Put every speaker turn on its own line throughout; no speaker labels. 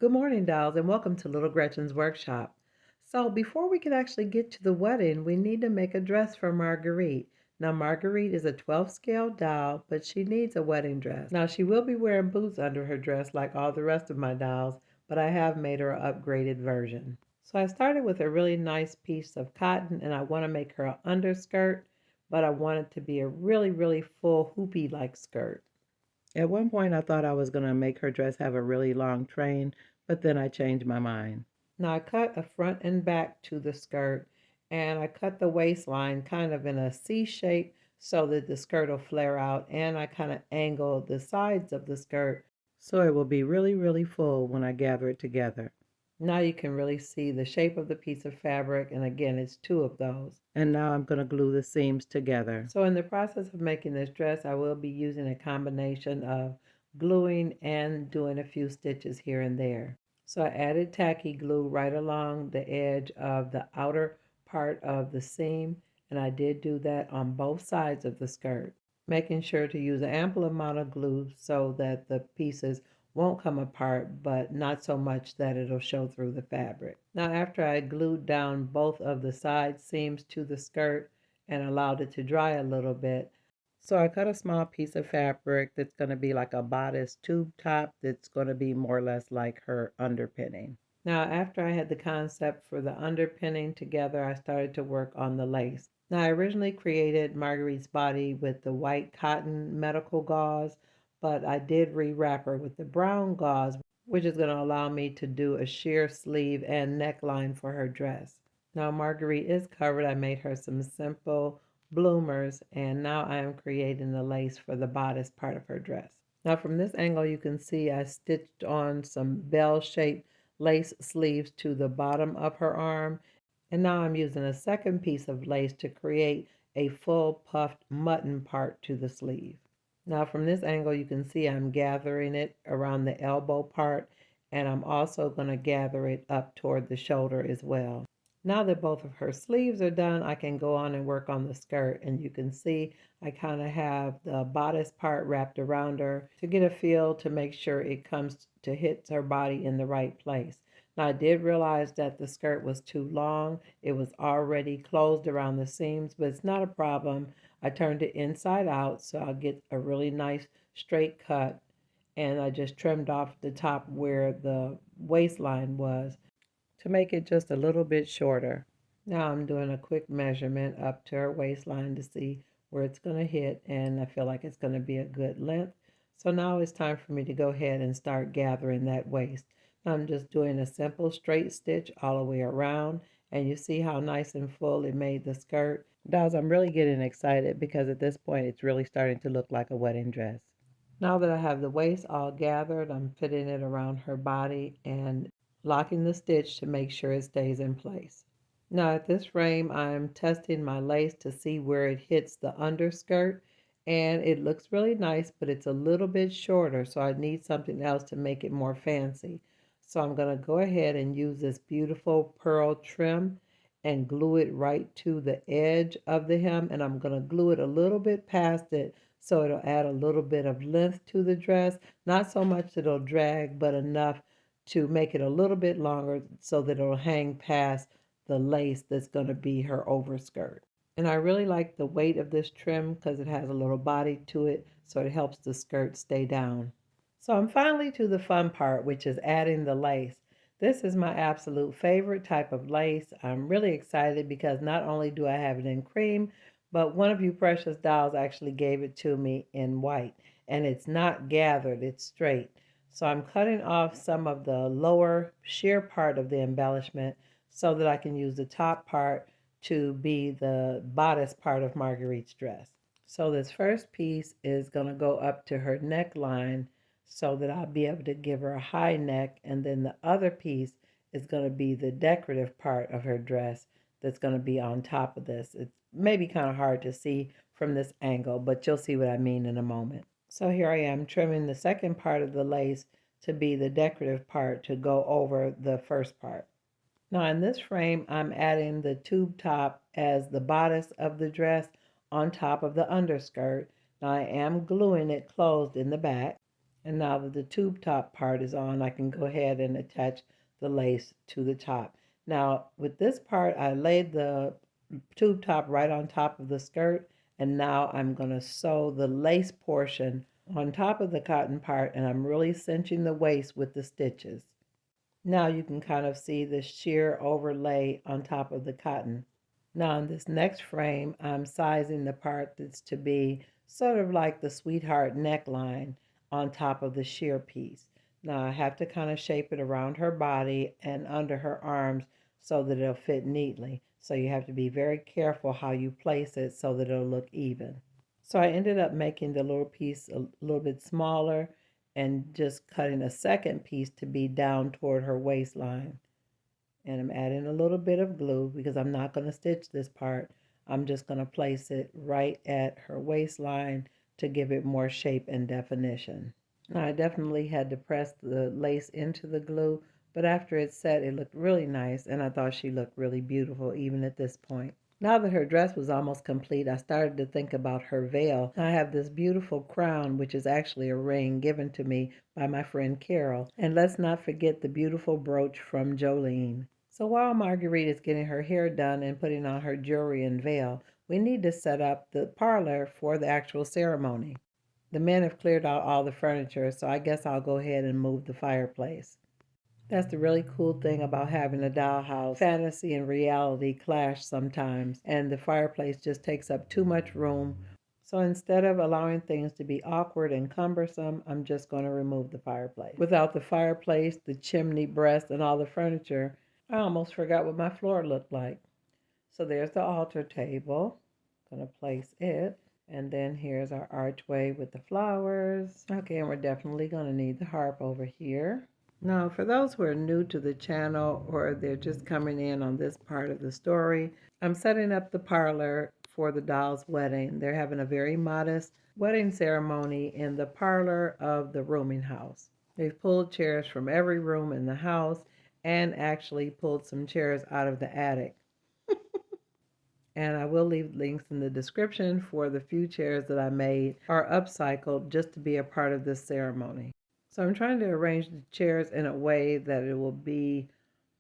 Good morning, dolls, and welcome to Little Gretchen's workshop. So, before we can actually get to the wedding, we need to make a dress for Marguerite. Now, Marguerite is a 12 scale doll, but she needs a wedding dress. Now, she will be wearing boots under her dress like all the rest of my dolls, but I have made her an upgraded version. So, I started with a really nice piece of cotton, and I want to make her an underskirt, but I want it to be a really full hoopy like skirt. At one point, I thought I was going to make her dress have a really long train, but then I changed my mind. Now, I cut a front and back to the skirt, and I cut the waistline kind of in a C shape so that the skirt will flare out, and I kind of angled the sides of the skirt so it will be really full when I gather it together. Now you can really see the shape of the piece of fabric, and again, it's two of those. And now I'm going to glue the seams together. So in the process of making this dress, I will be using a combination of gluing and doing a few stitches here and there. So I added tacky glue right along the edge of the outer part of the seam, and I did do that on both sides of the skirt, making sure to use an ample amount of glue so that the pieces won't come apart, but not so much that it'll show through the fabric. Now, after I glued down both of the side seams to the skirt and allowed it to dry a little bit, so I cut a small piece of fabric that's going to be like a bodice tube top that's going to be more or less like her underpinning. Now, after I had the concept for the underpinning together, I started to work on the lace. Now, I originally created Marguerite's body with the white cotton medical gauze, but I did rewrap her with the brown gauze, which is going to allow me to do a sheer sleeve and neckline for her dress. Now Marguerite is covered. I made her some simple bloomers, and now I am creating the lace for the bodice part of her dress. Now from this angle you can see I stitched on some bell-shaped lace sleeves to the bottom of her arm, and now I'm using a second piece of lace to create a full puffed mutton part to the sleeve. Now from this angle you can see I'm gathering it around the elbow part, and I'm also going to gather it up toward the shoulder as well. Now that both of her sleeves are done, I can go on and work on the skirt, and you can see I kind of have the bodice part wrapped around her to get a feel to make sure it comes to hit her body in the right place. Now I did realize that the skirt was too long. It was already closed around the seams, but it's not a problem. I turned it inside out so I'll get a really nice straight cut, and I just trimmed off the top where the waistline was to make it just a little bit shorter. Now I'm doing a quick measurement up to her waistline to see where it's going to hit, and I feel like it's going to be a good length. So now it's time for me to go ahead and start gathering that waist. I'm just doing a simple straight stitch all the way around, and you see how nice and full it made the skirt. Dolls, I'm really getting excited because at this point it's really starting to look like a wedding dress. Now that I have the waist all gathered, I'm fitting it around her body and locking the stitch to make sure it stays in place. Now at this frame, I'm testing my lace to see where it hits the underskirt, and it looks really nice, but it's a little bit shorter, so I need something else to make it more fancy. So I'm going to go ahead and use this beautiful pearl trim and glue it right to the edge of the hem, and I'm going to glue it a little bit past it so it'll add a little bit of length to the dress. Not so much that it'll drag, but enough to make it a little bit longer so that it'll hang past the lace that's going to be her overskirt. And I really like the weight of this trim because it has a little body to it, so it helps the skirt stay down. So I'm finally to the fun part, which is adding the lace. This is my absolute favorite type of lace. I'm really excited because not only do I have it in cream, but one of you precious dolls actually gave it to me in white. And it's not gathered, it's straight. So I'm cutting off some of the lower sheer part of the embellishment so that I can use the top part to be the bodice part of Marguerite's dress. So this first piece is going to go up to her neckline so that I'll be able to give her a high neck, and then the other piece is going to be the decorative part of her dress that's going to be on top of this. It's maybe kind of hard to see from this angle, but you'll see what I mean in a moment. So here I am trimming the second part of the lace to be the decorative part to go over the first part. Now in this frame, I'm adding the tube top as the bodice of the dress on top of the underskirt. Now I am gluing it closed in the back. And now that the tube top part is on, I can go ahead and attach the lace to the top. Now with this part, I laid the tube top right on top of the skirt, and now I'm going to sew the lace portion on top of the cotton part, and I'm really cinching the waist with the stitches. Now you can kind of see the sheer overlay on top of the cotton. Now in this next frame, I'm sizing the part that's to be sort of like the sweetheart neckline on top of the sheer piece. Now I have to kind of shape it around her body and under her arms so that it'll fit neatly. So you have to be very careful how you place it so that it'll look even. So I ended up making the little piece a little bit smaller and just cutting a second piece to be down toward her waistline. And I'm adding a little bit of glue because I'm not going to stitch this part. I'm just going to place it right at her waistline to give it more shape and definition. Now I definitely had to press the lace into the glue, but after it set, it looked really nice, and I thought she looked really beautiful even at this point. Now that her dress was almost complete, I started to think about her veil. I have this beautiful crown, which is actually a ring given to me by my friend Carol. And let's not forget the beautiful brooch from Jolene. So while Marguerite is getting her hair done and putting on her jewelry and veil, we need to set up the parlor for the actual ceremony. The men have cleared out all the furniture, so I guess I'll go ahead and move the fireplace. That's the really cool thing about having a dollhouse. Fantasy and reality clash sometimes, and the fireplace just takes up too much room. So instead of allowing things to be awkward and cumbersome, I'm just going to remove the fireplace. Without the fireplace, the chimney breast, and all the furniture, I almost forgot what my floor looked like. So there's the altar table. I'm going to place it. And then here's our archway with the flowers. Okay, and we're definitely going to need the harp over here. Now, for those who are new to the channel or they're just coming in on this part of the story, I'm setting up the parlor for the doll's wedding. They're having a very modest wedding ceremony in the parlor of the rooming house. They've pulled chairs from every room in the house and actually pulled some chairs out of the attic. And I will leave links in the description for the few chairs that I made are upcycled just to be a part of this ceremony. So I'm trying to arrange the chairs in a way that it will be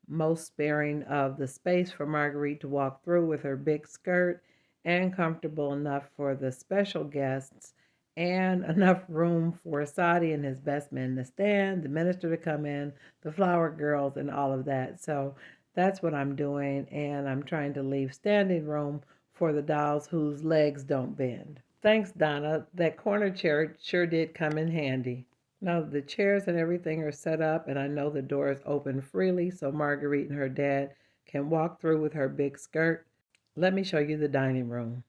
most sparing of the space for Marguerite to walk through with her big skirt and comfortable enough for the special guests and enough room for Sadi and his best men to stand, the minister to come in, the flower girls, and all of that. So that's what I'm doing, and I'm trying to leave standing room for the dolls whose legs don't bend. Thanks, Donna. That corner chair sure did come in handy. Now the chairs and everything are set up, and I know the doors open freely so Marguerite and her dad can walk through with her big skirt. Let me show you the dining room.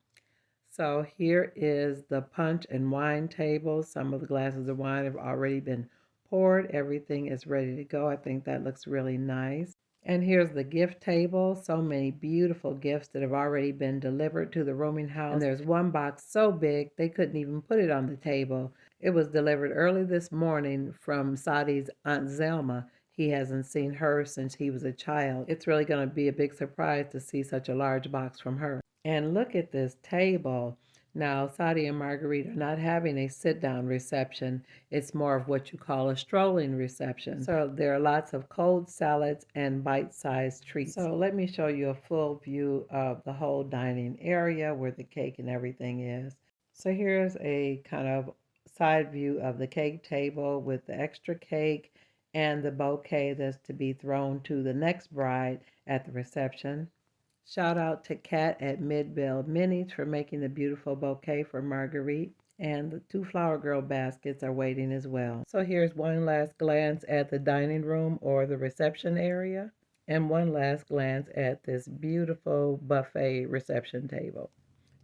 So here is the punch and wine table. Some of the glasses of wine have already been poured. Everything is ready to go. I think that looks really nice. And here's the gift table. So many beautiful gifts that have already been delivered to the rooming house. And there's one box so big they couldn't even put it on the table. It was delivered early this morning from Sadi's Aunt Zelma. He hasn't seen her since he was a child. It's really going to be a big surprise to see such a large box from her. And look at this table. Now, Sadi and Marguerite are not having a sit-down reception. It's more of what you call a strolling reception. So there are lots of cold salads and bite-sized treats. So let me show you a full view of the whole dining area where the cake and everything is. So here's a kind of side view of the cake table with the extra cake and the bouquet that's to be thrown to the next bride at the reception. Shout out to Kat at Midbell Minis for making the beautiful bouquet for Marguerite. And the 2 flower girl baskets are waiting as well. So here's one last glance at the dining room or the reception area. And one last glance at this beautiful buffet reception table.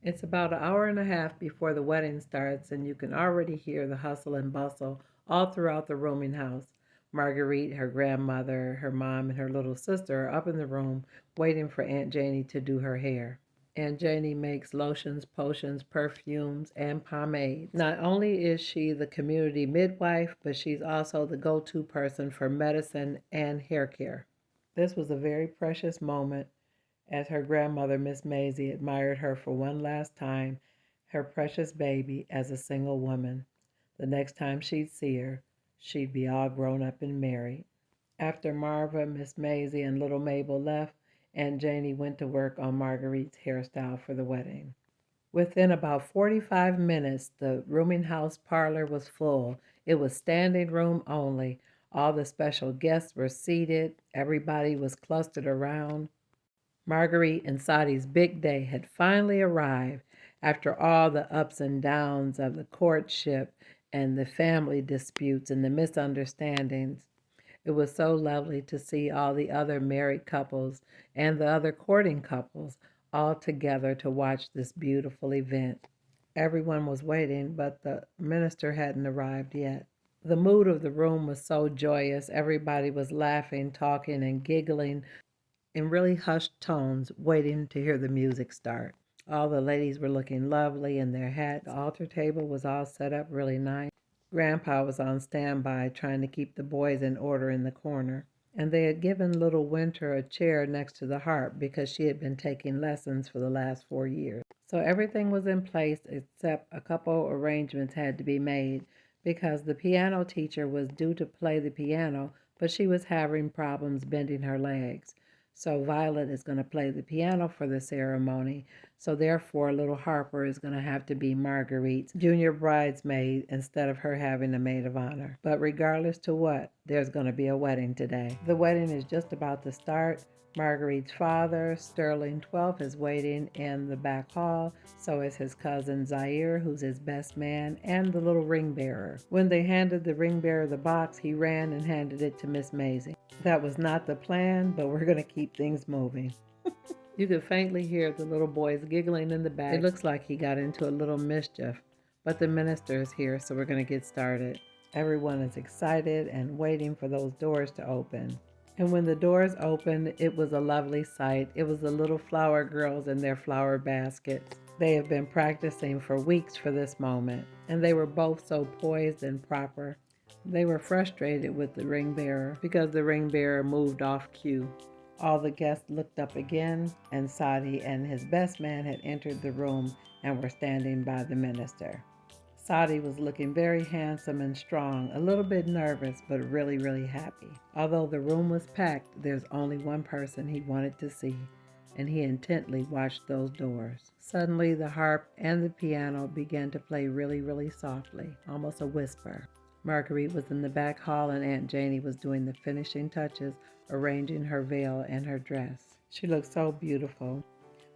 It's about an hour and a half before the wedding starts, and you can already hear the hustle and bustle all throughout the rooming house. Marguerite, her grandmother, her mom, and her little sister are up in the room waiting for Aunt Janie to do her hair. Aunt Janie makes lotions, potions, perfumes, and pomade. Not only is she the community midwife, but she's also the go-to person for medicine and hair care. This was a very precious moment as her grandmother, Miss Maisie, admired her for one last time, her precious baby, as a single woman. The next time she'd see her, she'd be all grown up and married. After Marva, Miss Maisie, and little Mabel left, Aunt Janie went to work on Marguerite's hairstyle for the wedding. Within about 45 minutes, the rooming house parlor was full. It was standing room only. All the special guests were seated. Everybody was clustered around. Marguerite and Sadi's big day had finally arrived after all the ups and downs of the courtship and the family disputes and the misunderstandings. It was so lovely to see all the other married couples and the other courting couples all together to watch this beautiful event. Everyone was waiting, but the minister hadn't arrived yet. The mood of the room was so joyous. Everybody was laughing, talking, and giggling in really hushed tones, waiting to hear the music start. All the ladies were looking lovely in their hats. The altar table was all set up really nice. Grandpa was on standby trying to keep the boys in order in the corner. And they had given little Winter a chair next to the harp because she had been taking lessons for the last 4 years. So everything was in place except a couple arrangements had to be made because the piano teacher was due to play the piano, but she was having problems bending her legs. So Violet is going to play the piano for the ceremony. So therefore, little Harper is going to have to be Marguerite's junior bridesmaid instead of her having a maid of honor. But regardless to what, there's going to be a wedding today. The wedding is just about to start. Marguerite's father, Sterling 12, is waiting in the back hall. So is his cousin Zaire, who's his best man, and the little ring bearer. When they handed the ring bearer the box, he ran and handed it to Miss Maisie. That was not the plan, but we're going to keep things moving. You could faintly hear the little boys giggling in the back. It looks like he got into a little mischief, but the minister is here, so we're going to get started. Everyone is excited and waiting for those doors to open. And when the doors opened, it was a lovely sight. It was the little flower girls in their flower baskets. They have been practicing for weeks for this moment, and they were both so poised and proper. They were frustrated with the ring bearer because the ring bearer moved off cue. All the guests looked up again, and Sadi and his best man had entered the room and were standing by the minister. Sadi was looking very handsome and strong, a little bit nervous, but really, really happy. Although the room was packed, there's only one person he wanted to see, and he intently watched those doors. Suddenly, the harp and the piano began to play really, really softly, almost a whisper. Marguerite was in the back hall, and Aunt Janie was doing the finishing touches, arranging her veil and her dress. She looked so beautiful.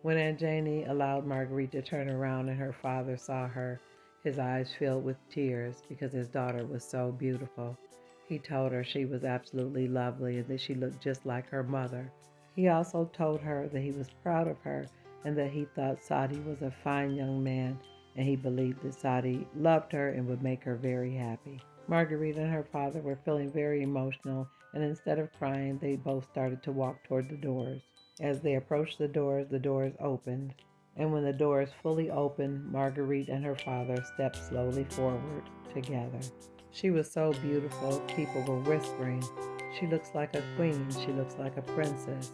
When Aunt Janie allowed Marguerite to turn around and her father saw her, his eyes filled with tears because his daughter was so beautiful. He told her she was absolutely lovely and that she looked just like her mother. He also told her that he was proud of her and that he thought Sadi was a fine young man, and he believed that Sadi loved her and would make her very happy. Marguerite and her father were feeling very emotional, and instead of crying, they both started to walk toward the doors. As they approached the doors opened. And when the doors fully opened, Marguerite and her father stepped slowly forward together. She was so beautiful, people were whispering, "She looks like a queen, she looks like a princess."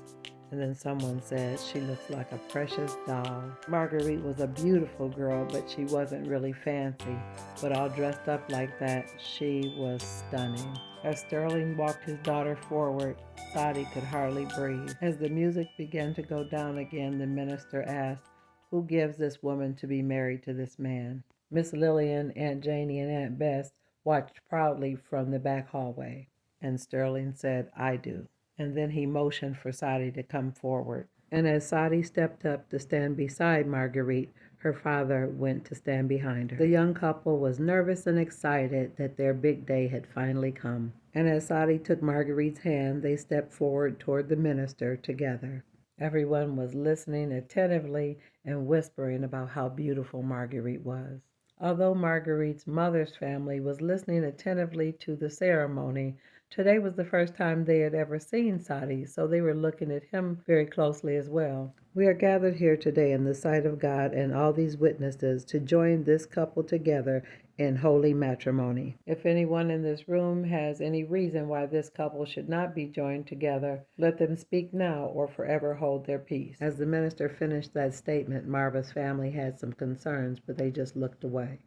And then someone said, "She looks like a precious doll." Marguerite was a beautiful girl, but she wasn't really fancy. But all dressed up like that, she was stunning. As Sterling walked his daughter forward, Sadi could hardly breathe. As the music began to go down again, the minister asked, "Who gives this woman to be married to this man?" Miss Lillian, Aunt Janie, and Aunt Bess watched proudly from the back hallway, and Sterling said, "I do." And then he motioned for Sadi to come forward. And as Sadi stepped up to stand beside Marguerite, her father went to stand behind her. The young couple was nervous and excited that their big day had finally come. And as Sadi took Marguerite's hand, they stepped forward toward the minister together. Everyone was listening attentively and whispering about how beautiful Marguerite was. Although Marguerite's mother's family was listening attentively to the ceremony, today was the first time they had ever seen Sadi, so they were looking at him very closely as well. We are gathered here today in the sight of God and all these witnesses to join this couple together in holy matrimony. If anyone in this room has any reason why this couple should not be joined together, let them speak now or forever hold their peace. As the minister finished that statement, Marva's family had some concerns, but they just looked away.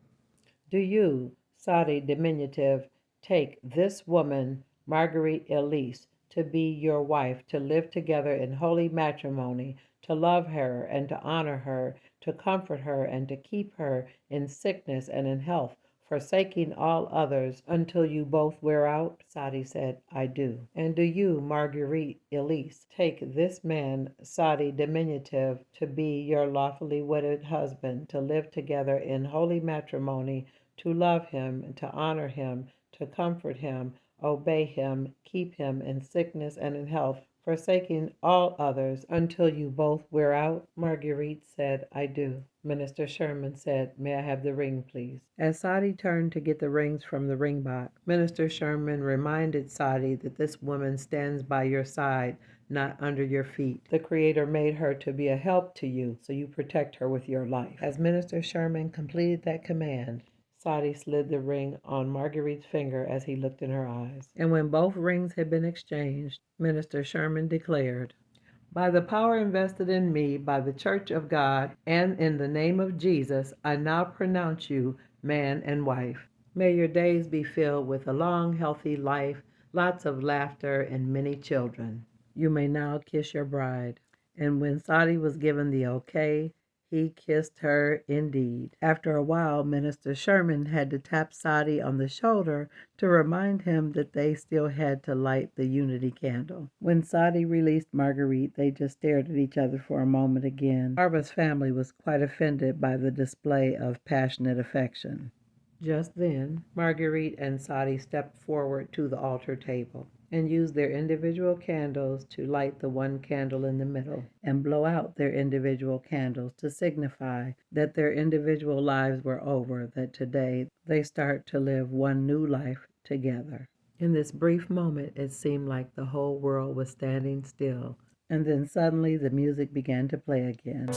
Do you, Sadi diminutive, take this woman, Marguerite Elise, to be your wife, to live together in holy matrimony, to love her and to honor her, to comfort her and to keep her in sickness and in health, forsaking all others until you both wear out? Sadi said, I do. And do you, Marguerite Elise, take this man, Sadi diminutive, to be your lawfully wedded husband, to live together in holy matrimony, to love him, to honor him, to comfort him, obey him, keep him in sickness and in health, forsaking all others until you both wear out? Marguerite said, I do. Minister Sherman said, May I have the ring, please? As Sadi turned to get the rings from the ring box, Minister Sherman reminded Sadi that this woman stands by your side, not under your feet. The Creator made her to be a help to you, so you protect her with your life. As Minister Sherman completed that command, Sadi slid the ring on Marguerite's finger as he looked in her eyes. And when both rings had been exchanged, Minister Sherman declared, by the power invested in me by the Church of God and in the name of Jesus, I now pronounce you man and wife. May your days be filled with a long, healthy life, lots of laughter, and many children. You may now kiss your bride. And when Sadi was given the okay, he kissed her indeed. After a while, Minister Sherman had to tap Sadi on the shoulder to remind him that they still had to light the unity candle. When Sadi released Marguerite, they just stared at each other for a moment again. Barbara's family was quite offended by the display of passionate affection. Just then, Marguerite and Sadi stepped forward to the altar table and used their individual candles to light the one candle in the middle and blow out their individual candles to signify that their individual lives were over, that today they start to live one new life together. In this brief moment, it seemed like the whole world was standing still, and then suddenly the music began to play again.